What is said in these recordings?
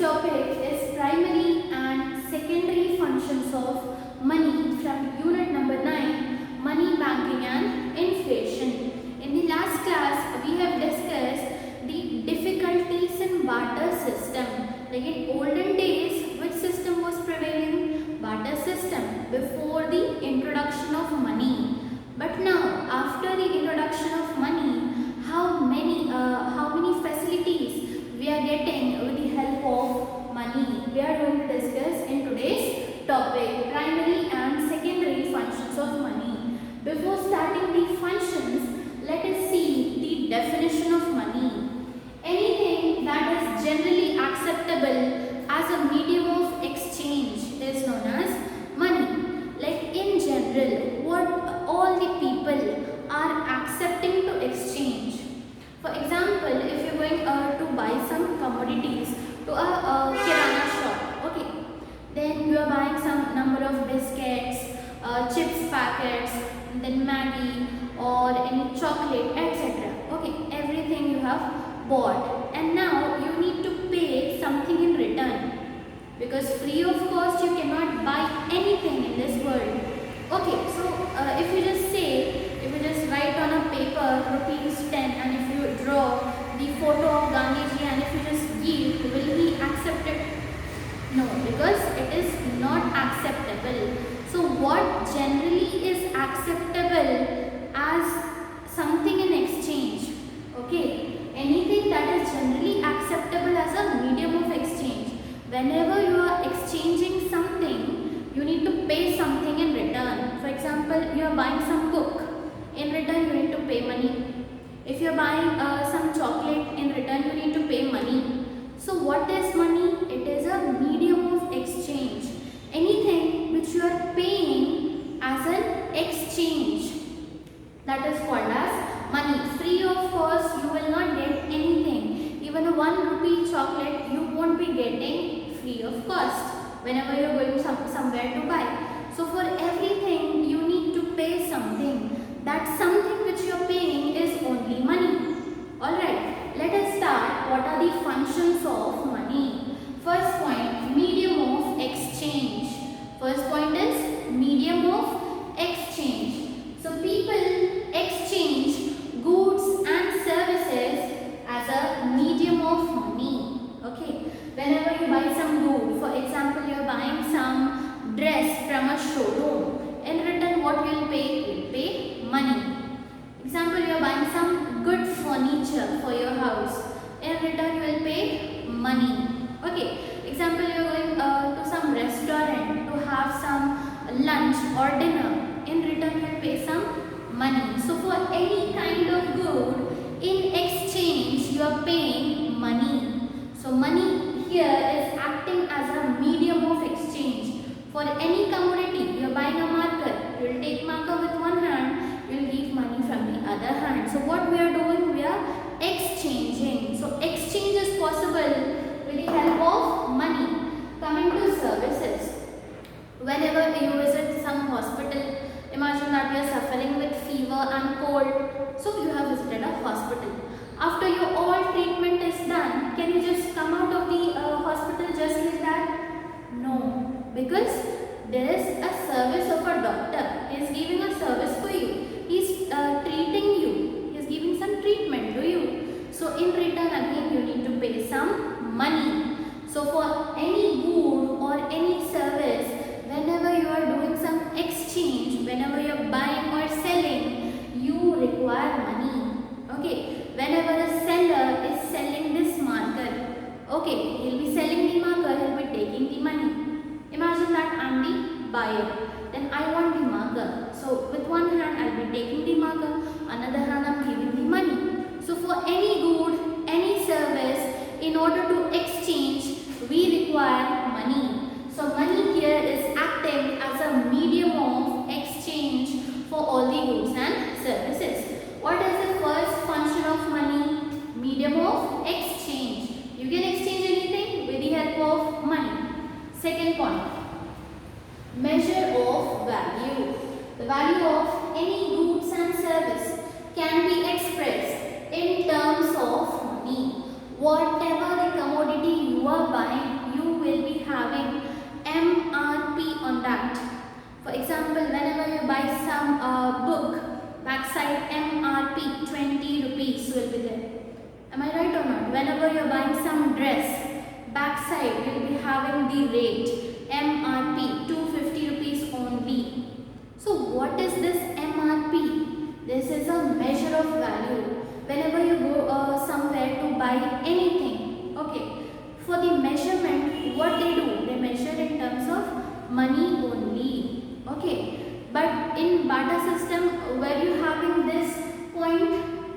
topic is primary and secondary functions of money from unit number 9, money, banking and inflation. In the last class, we have discussed the difficulties in barter system. Like in olden days, which system was prevailing? Barter system, before the introduction of money. But now, after the introduction of money, how many facilities we are getting with the help of money? We are going to discuss in today's topic, primary and secondary functions of money. Before starting the functions, let us see the definition of money. Anything that is generally acceptable as a medium of exchange is known as money. Like in general, what all the people are accepting to exchange. For example, if you're going to buy some commodities to a kirana shop, okay, then you are buying some number of biscuits, chips packets, then Maggi or any chocolate, etc. Okay, everything you have bought, and now you need to pay something in return, because free of cost you cannot buy anything in this world. Okay, so if you just write on a paper rupees 10, and if you draw the photo of Gandhiji and if you just give, will he accept it? No, because it is not acceptable. So what generally is acceptable as something in exchange? Okay, anything that is generally acceptable as a medium of exchange. Whenever you are exchanging something, you need to pay something in return. For example, you are buying some book. In return, you need to pay money. If you are buying some chocolate, in return, you need to pay money. So what is money? It is a medium of exchange. Anything which you are paying as an exchange, that is called as money. Free of cost, you will not get anything. Even a 1 rupee chocolate, you won't be getting free of cost whenever you are going somewhere to buy. So for everything, you need to pay something. That something which you are paying is only money. Alright, let us start. What are the functions of money? First point, medium of exchange. First point is medium of exchange. So people exchange goods and services as a medium of money. Okay, whenever you buy some good, for example, you are buying some dress from a showroom. In return, what you will pay? You will pay money. Example, you are buying some good furniture for your house. In return, you will pay money. Okay. Example, you are going to some restaurant to have some lunch or dinner. In return, you will pay some money. So for any kind of good, in exchange, you are paying money. So money here is acting as a medium of exchange. For any commodity, you are buying a marker. You will take marker with one hand, you will give money from the other hand. So what we are doing? We are exchanging. So exchange is possible with the help of money. Coming to services. Whenever you visit some hospital, imagine that you are suffering with fever and cold. So you have visited a hospital. After your all treatment is done, can you just come out of the hospital just like that? No, because there is a service of a doctor. He is giving a service for you. He is treating you. He is giving some treatment to you. So in return again you need to pay some money. So for any good or any service, whenever you are doing some exchange, whenever you are buying or selling, you require money. Okay. Whenever the seller is selling this marker, okay, he will be selling the marker, he will be taking the money. Imagine that I am the buyer, then I want the marker. So with one hand I will be taking the marker, another hand I am giving the money. So for any good, any service, in order to exchange, we require money. So money here is acting as a medium of exchange for all the goods and services. What is the first function of money? Medium of exchange. You can exchange anything with the help of money. Second point, measure of value. The value of any goods and service can be expressed in terms of money. Whatever the commodity you are buying, will be having MRP on that. For example, whenever you buy some book, backside MRP 20 rupees will be there. Am I right or not? Whenever you are buying some dress, backside will be having the rate MRP 250 rupees only. So what is this MRP? This is a measure of value. Whenever you go somewhere to buy anything, okay, for the measurement, what they do? They measure in terms of money only, okay. But in Bata system, were you having this point?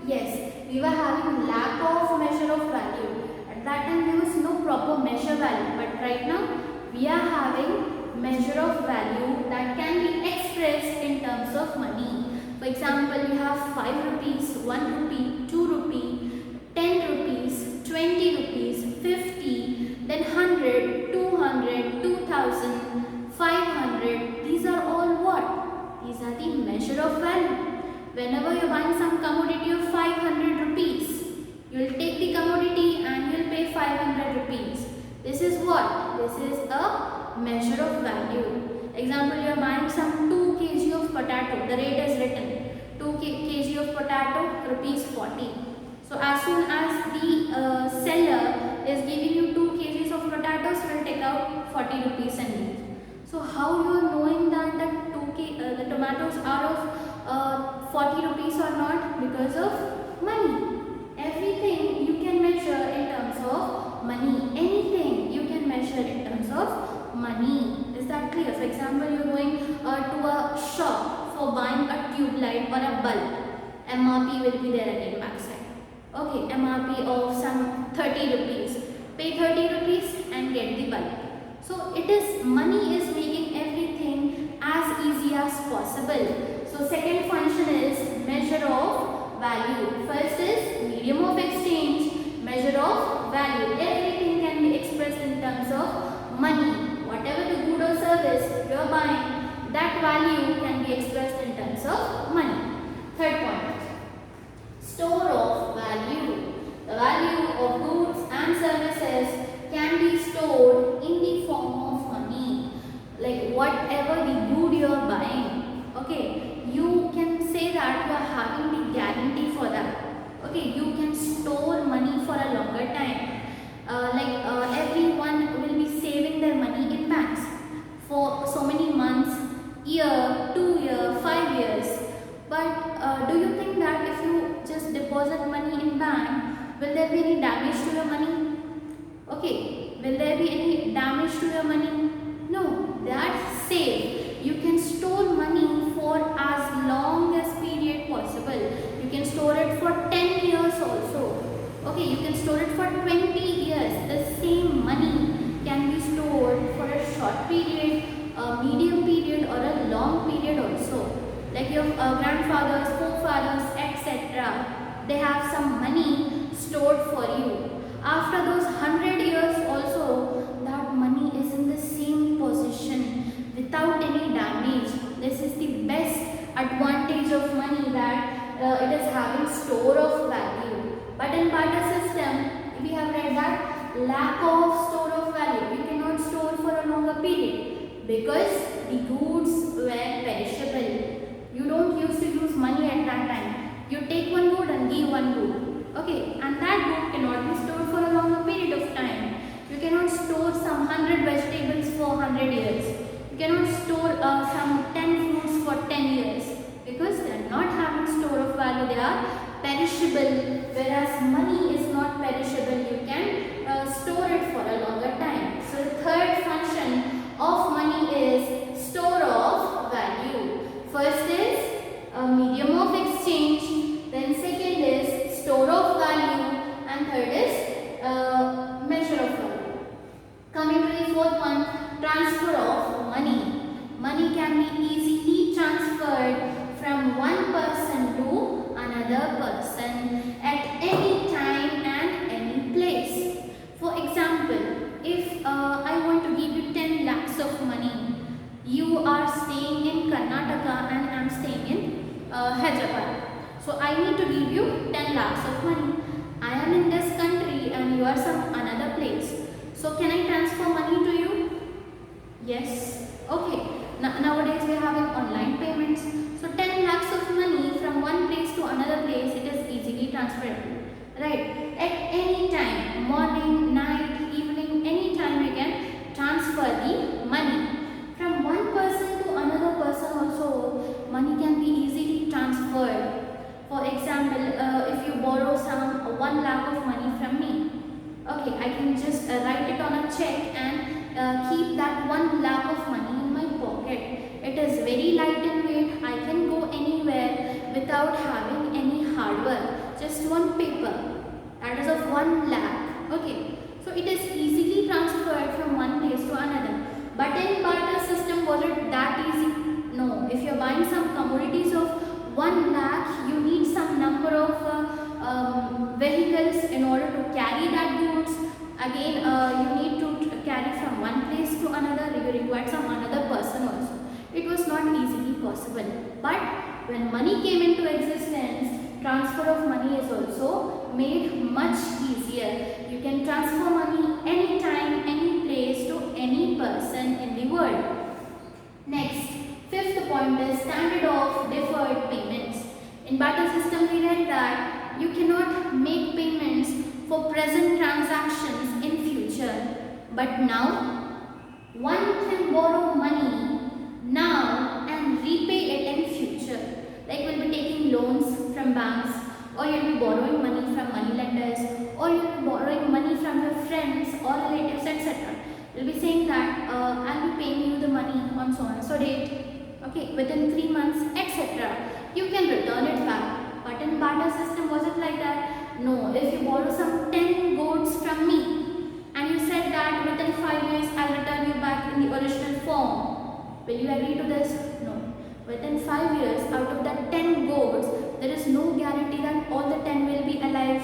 Yes, we were having lack of measure of value. At that time, there was no proper measure value. But right now, we are having measure of value that can be expressed in terms of money. For example, you have 5 rupees, 1 rupee, 2 rupee, 10 rupees, 20 rupees, 50, then 100, 200, 2000, 500. These are all what? These are the measure of value. Whenever you are buying some commodity of 500 rupees, you will take the commodity and you will pay 500 rupees. This is what? This is a measure of value. Example, you are buying some 2 kg of potato. The rate is written 2 kg of potato, rupees 40. So as soon as the seller is giving you 2 kgs of potatoes, will take out 40 rupees and leave. So how you are knowing that the tomatoes are of 40 rupees or not? Because of money. Everything you can measure in terms of money. Anything you can measure in terms of money. Is that clear? For example, you are going to a shop for buying a tube light or a bulb. MRP will be there again backside. Okay, MRP of some 30 rupees. Pay 30 rupees and get the bulb. So it is, money is making everything as easy as possible. So second function is measure of value. First is medium of exchange, measure of value. Everything can be expressed in terms of money. Whatever the good or service you are buying, that value can be expressed in terms of money. Third point, store of value. The value of goods and services can be stored in the form of money. Like whatever the good you are buying, okay, you can say that you are having the guarantee for that. Okay, you can store money for a longer time. Everyone will be saving their money in banks for so many months, year, 2 year, 5 years. But do you think that if you just deposit money in bank, will there be any damage to your money? Okay, will there be any damage to your money? No, that's safe. You can store money for as long as period possible. You can store it for 10 years also. Okay, you can store it for 20 years. The same money can be stored for a short period, a medium period or a long period also. Like your grandfathers, forefathers, etc. They have some money stored for you. After those 100 years also, that money is in the same position without any damage. This is the best advantage of money, that it is having store of value. But in Bata system, we have read that lack of store of value. You cannot store for a longer period because the goods were perishable. You don't used to use money at that time. You take one good and give one good. Okay, and that good cannot be stored for a longer period of time. You cannot store some 100 vegetables for 100 years. You cannot store some 10 fruits for 10 years because they are not having store of value. They are perishable, whereas money is not perishable. You can store it for a longer time. So the third function of money is store of value. First is a medium of exchange, then second is store of value, and third is measure of value. Coming to the fourth one, transfer of money. Money can be easily transferred from one person to another person at any time and any place. For example, if I want to give you 10 lakhs of money, you are staying in Karnataka and I am staying in Hyderabad. So I need to give you 10 lakhs of money. I am in this country and you are some another place. So can I transfer money to you? Yes. Okay. Nowadays we are having online payments. So 10 lakhs of money from one place to another place, it is easily transferable. Right. At any time, morning, night, evening, any time we can transfer the money. From one person to another person also, money can be easily transferred. For example, if you borrow some 1 lakh of money from me, okay, I can just write it on a check and keep that 1 lakh of money in my pocket. It is very light in weight. I can go anywhere without having any hard work. Just one paper. That is of 1 lakh. Okay. So it is easily transferred from one place to another. But in barter system, was it that easy? No. If you are buying some commodities of 1 lakh, you need some number of vehicles in order to carry that goods. Again, you need to carry from one place to another. You require some another person also. It was not easily possible. But when money came into existence, transfer of money is also made much easier. You can transfer money anytime, any place to any person in the world. Next, fifth point is standard of deferred payments. In barter system we read that you cannot make payments for present transactions in future. But now, one can borrow money now and repay it in future. Like we'll be taking loans from banks, or you'll be borrowing money from money lenders, or you'll be borrowing money from your friends or relatives, etc. You'll be saying that I'll be paying you the money on so and so date, okay, within 3 months, etc. You can return it back. But in barter system, was it like that? No. If you borrow some 10 goats from me and you said that within 5 years I'll return you back in the original form, will you agree to this? No. Within 5 years, out of that 10 goats, there is no guarantee that all the 10 will be alive.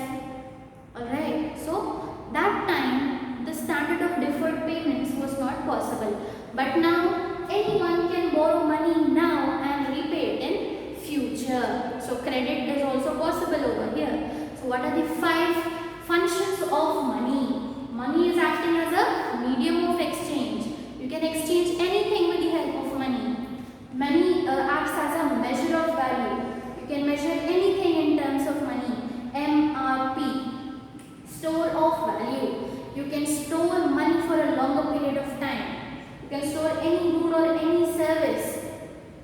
Alright. So that time the standard of deferred payments was not possible. But now anyone can borrow money now and repay it in future. So credit is also possible over here. So what are the 5 functions of money? Money is acting as a medium of exchange. You can exchange anything with the help of money. Money acts as a measure of value. You can measure anything in terms of money. MRP, store of value. You can store money for a longer period of time. You can store any good or any service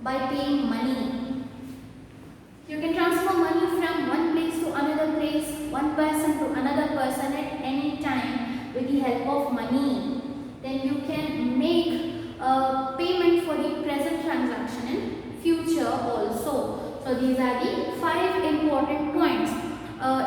by paying money. You can transfer money from one place to another place, one person to another person at any time with the help of money. Then you can make payment for the present transaction in future also. So these are the 5 important points.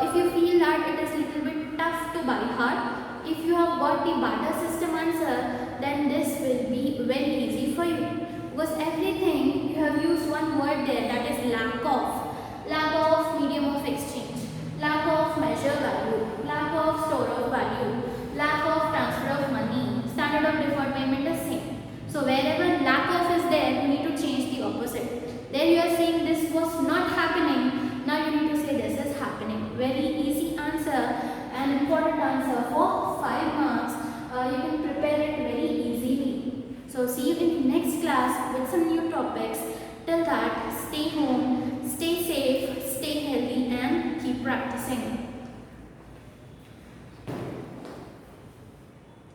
If you feel that it is a little bit tough to by heart, if you have got the barter system answer, then this will be very easy for you. Because everything you have used one word there, that is lack of. Lack of medium of exchange, lack of measure value, lack of store of value, lack of transfer of money, standard of deferred payment is same. So wherever lack of is there, you need to change the opposite. There you are saying this was not happening, now you need to say this is happening. Very easy answer, an important answer for 5 marks. You can prepare it very easily. So see you in the next class with some new topics. Till that, stay home, stay safe, stay healthy and keep practicing.